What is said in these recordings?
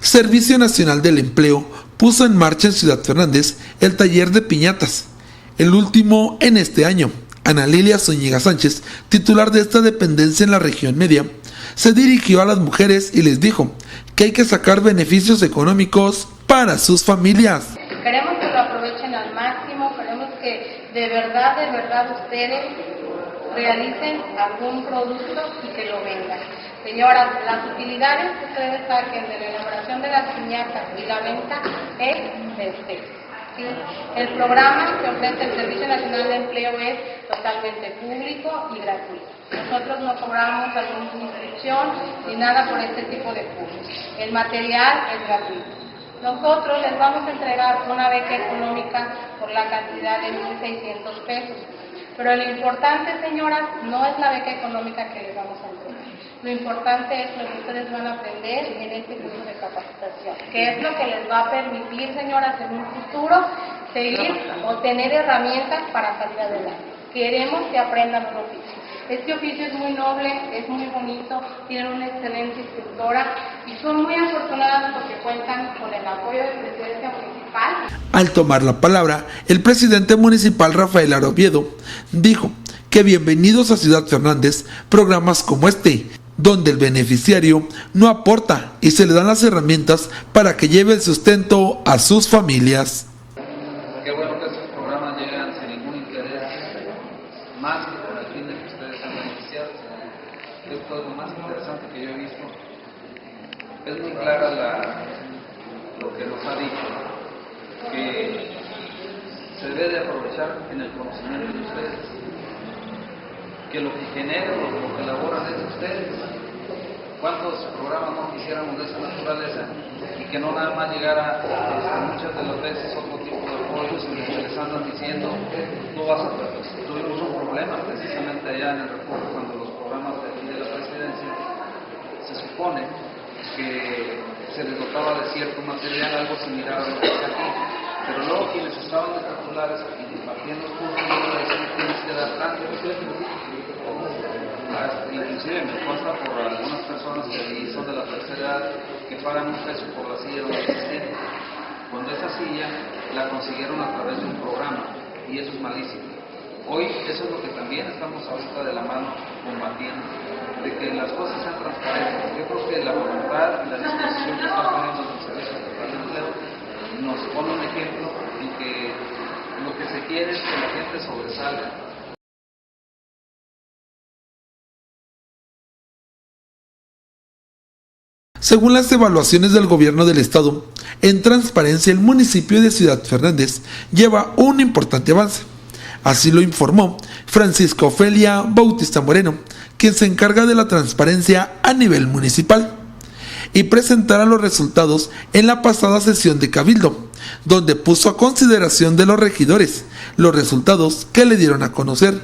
Servicio Nacional del Empleo puso en marcha en Ciudad Fernández el taller de piñatas, el último en este año. Ana Lilia Zúñiga Sánchez, titular de esta dependencia en la región media, se dirigió a las mujeres y les dijo que hay que sacar beneficios económicos para sus familias. Queremos que lo aprovechen al máximo, queremos que de verdad ustedes realicen algún producto y que lo vendan. Señoras, las utilidades que ustedes saquen de la elaboración de las piñatas y la venta es de ustedes. ¿Sí? El programa que ofrece el Servicio Nacional de Empleo es totalmente público y gratuito. Nosotros no cobramos alguna inscripción ni nada por este tipo de cursos. El material es gratuito. Nosotros les vamos a entregar una beca económica por la cantidad de 1,600 pesos. Pero lo importante, señoras, no es la beca económica que les vamos a entregar. Lo importante es lo que ustedes van a aprender en este curso de capacitación, que es lo que les va a permitir, señoras, en un futuro seguir o tener herramientas para salir adelante. Queremos que aprendan un oficio. Este oficio es muy noble, es muy bonito, tienen una excelente instructora y son muy afortunadas porque cuentan con el apoyo de la presidencia municipal. Al tomar la palabra, el presidente municipal Rafael Aroviedo dijo que bienvenidos a Ciudad Fernández programas como este, donde el beneficiario no aporta y se le dan las herramientas para que lleve el sustento a sus familias. Qué bueno que estos programas llegan sin ningún interés, más que con el fin de que ustedes sean beneficiados. Esto es lo más interesante que yo he visto. Es muy clara lo que nos ha dicho, que se debe de aprovechar en el conocimiento de ustedes, que lo que generan, lo que elaboran es ustedes. ¿Cuántos programas no quisiéramos de esa naturaleza? Y que no nada más llegara muchas de las veces otro tipo de apoyos en los que les andan diciendo tuvimos un problema precisamente allá en el refugio cuando los programas de aquí de la presidencia se supone que se les dotaba de cierto material, algo similar a lo que está aquí, pero luego quienes estaban de titulares impartiendo cursos no le decían que tienes que dar tanto. Inclusive me consta por algunas personas que son de la tercera edad que pagan $1 por la silla de un asistente, cuando esa silla la consiguieron a través de un programa, y eso es malísimo. Hoy eso es lo que también estamos ahorita de la mano combatiendo, de que las cosas sean transparentes. Yo creo que la voluntad y la disposición que está poniendo el Servicio Estatal de Empleo nos pone un ejemplo en que lo que se quiere es que la gente sobresalga. Según las evaluaciones del gobierno del estado, en transparencia el municipio de Ciudad Fernández lleva un importante avance. Así lo informó Francisca Ofelia Bautista Moreno, quien se encarga de la transparencia a nivel municipal, y presentará los resultados en la pasada sesión de Cabildo, donde puso a consideración de los regidores los resultados que le dieron a conocer,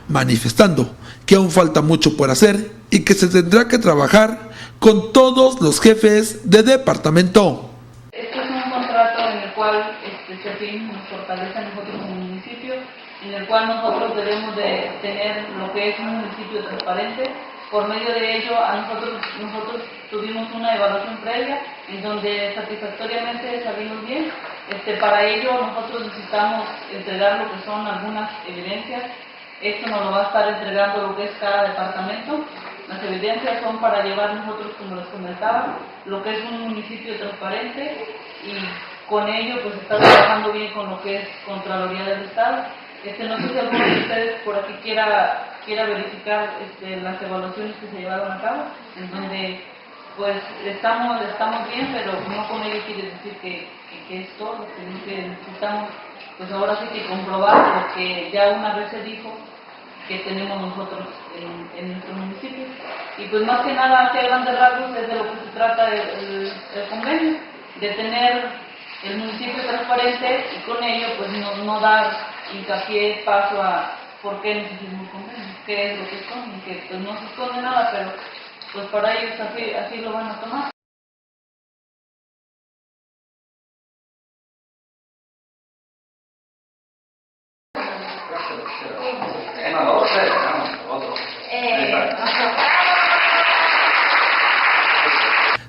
manifestando que aún falta mucho por hacer y que se tendrá que trabajar con todos los jefes de departamento. Este es un contrato en el cual CEPIN nos fortalece a nosotros como municipio, en el cual nosotros debemos de tener lo que es un municipio transparente. Por medio de ello, nosotros tuvimos una evaluación previa en donde satisfactoriamente salimos bien. Para ello nosotros necesitamos entregar lo que son algunas evidencias. Esto nos lo va a estar entregando lo que es cada departamento. Las evidencias son para llevar nosotros, como les comentaba, lo que es un municipio transparente, y con ello pues está trabajando bien con lo que es Contraloría del Estado. No sé si alguno de ustedes por aquí quiera verificar las evaluaciones que se llevaron a cabo, en donde pues estamos bien, pero no con ello quiere decir que es todo, sino que necesitamos pues ahora sí que comprobar lo que ya una vez se dijo que tenemos nosotros en nuestro municipio. Y pues más que nada, hacia grandes rasgos, es de lo que se trata el convenio, de tener el municipio transparente y con ello pues no dar hincapié, paso a por qué necesitamos convenio, qué es lo que esconden, que pues no se esconde nada, pero pues para ellos así lo van a tomar.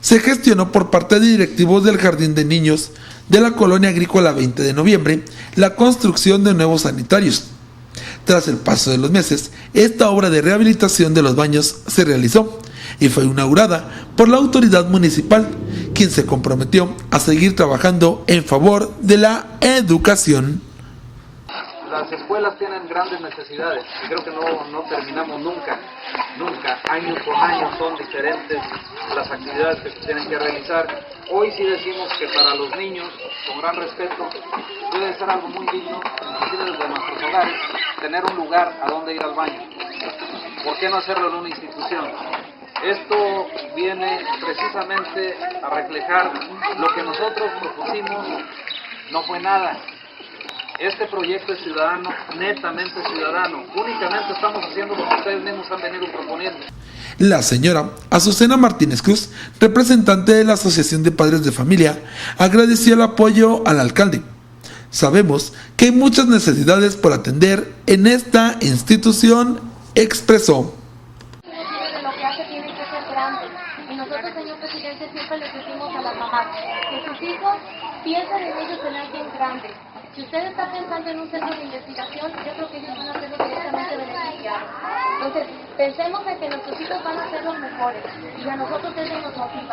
se gestionó por parte de directivos del Jardín de Niños de la Colonia Agrícola 20 de Noviembre la construcción de nuevos sanitarios. Tras el paso de los meses, esta obra de rehabilitación de los baños se realizó y fue inaugurada por la autoridad municipal, quien se comprometió a seguir trabajando en favor de la educación. Las escuelas tienen grandes necesidades y creo que no terminamos nunca, año con año son diferentes las actividades que se tienen que realizar. Hoy sí decimos que para los niños, con gran respeto, debe ser algo muy digno, inclusive desde nuestros hogares, tener un lugar a donde ir al baño. ¿Por qué no hacerlo en una institución? Esto viene precisamente a reflejar lo que nosotros propusimos, no fue nada. Este proyecto es ciudadano, netamente ciudadano. Únicamente estamos haciendo lo que ustedes mismos han venido proponiendo. La señora Azucena Martínez Cruz, representante de la Asociación de Padres de Familia, agradeció el apoyo al alcalde. Sabemos que hay muchas necesidades por atender en esta institución, expresó. Lo que hace tiene que ser grande. Y nosotros, señor presidente, siempre les decimos a las mamás que sus hijos piensan en ellos en alguien grande. Si usted está pensando en un centro de investigación, yo creo que ellos van a ser los directamente beneficiados. Entonces, pensemos en que nuestros hijos van a ser los mejores y a nosotros eso nos motiva.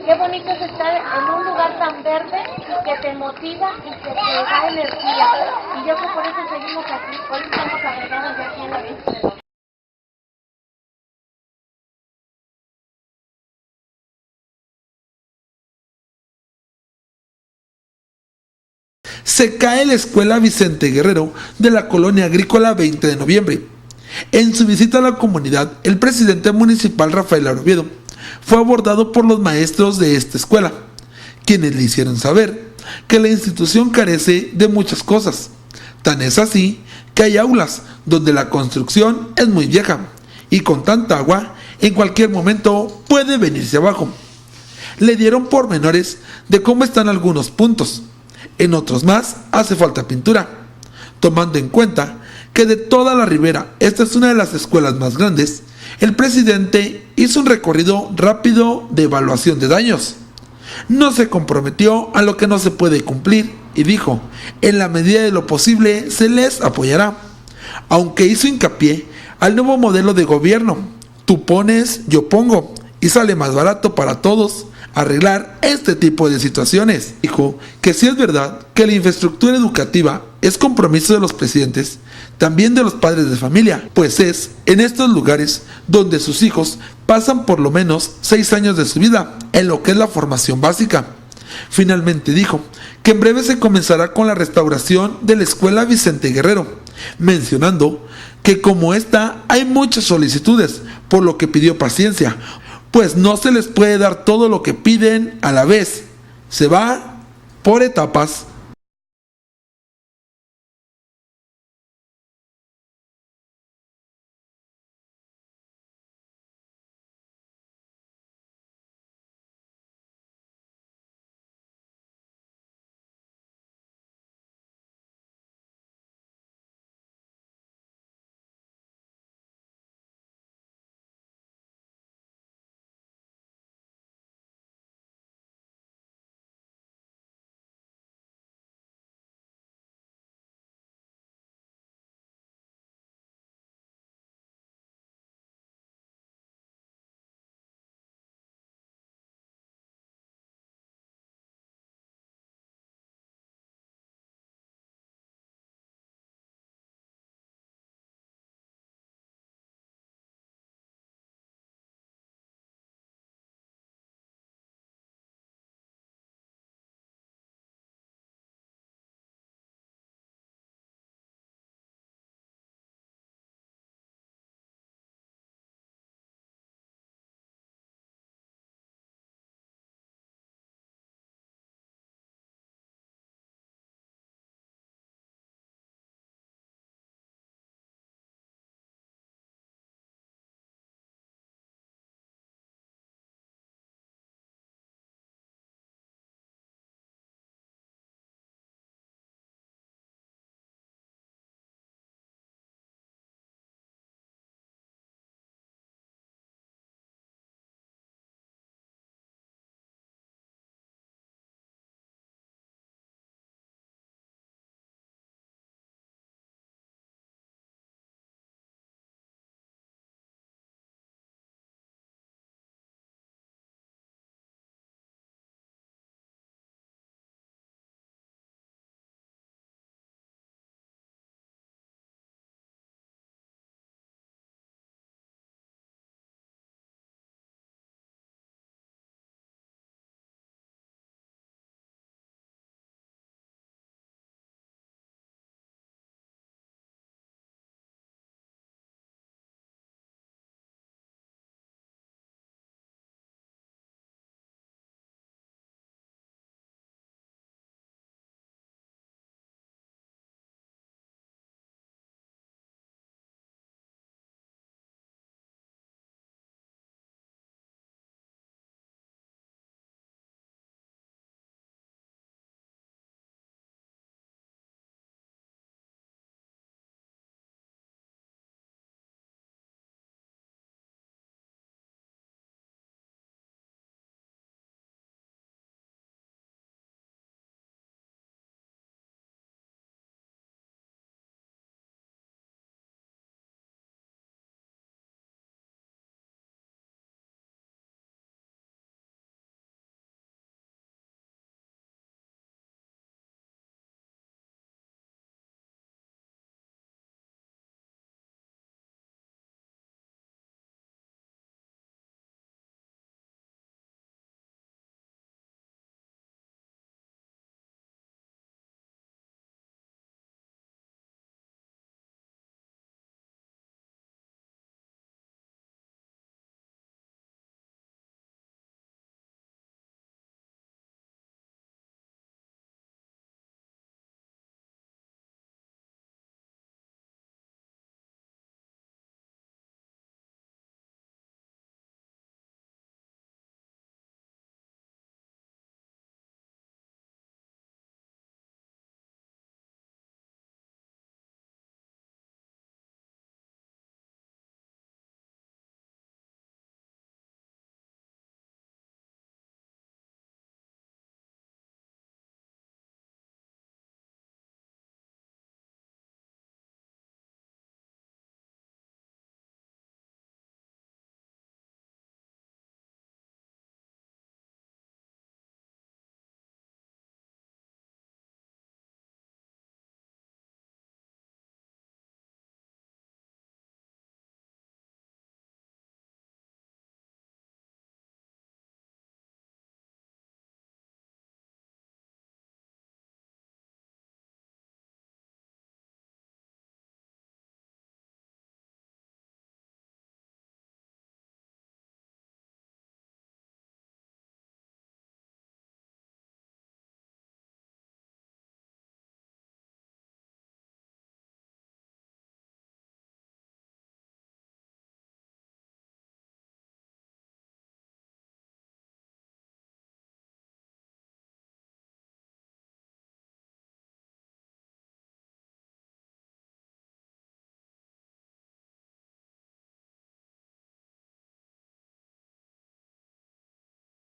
Qué bonito es estar en un lugar tan verde que te motiva y que te da energía. Y yo creo que por eso seguimos aquí, por eso estamos agregados de aquí en la 20 de noviembre. Se cae la escuela Vicente Guerrero de la Colonia Agrícola 20 de Noviembre. En su visita a la comunidad, el presidente municipal Rafael Oviedo fue abordado por los maestros de esta escuela, quienes le hicieron saber que la institución carece de muchas cosas. Tan es así que hay aulas donde la construcción es muy vieja y con tanta agua en cualquier momento puede venirse abajo. Le dieron pormenores de cómo están algunos puntos. En otros más hace falta pintura, tomando en cuenta que de toda la ribera esta es una de las escuelas más grandes. El presidente hizo un recorrido rápido de evaluación de daños. No se comprometió a lo que no se puede cumplir y dijo, en la medida de lo posible se les apoyará, aunque hizo hincapié al nuevo modelo de gobierno, tú pones, yo pongo, y sale más barato para todos arreglar este tipo de situaciones. Dijo que sí es verdad que la infraestructura educativa es compromiso de los presidentes, también de los padres de familia, pues es en estos lugares donde sus hijos pasan por lo menos 6 años de su vida en lo que es la formación básica. Finalmente dijo que en breve se comenzará con la restauración de la escuela Vicente Guerrero, mencionando que como esta hay muchas solicitudes, por lo que pidió paciencia, pues no se les puede dar todo lo que piden a la vez, se va por etapas.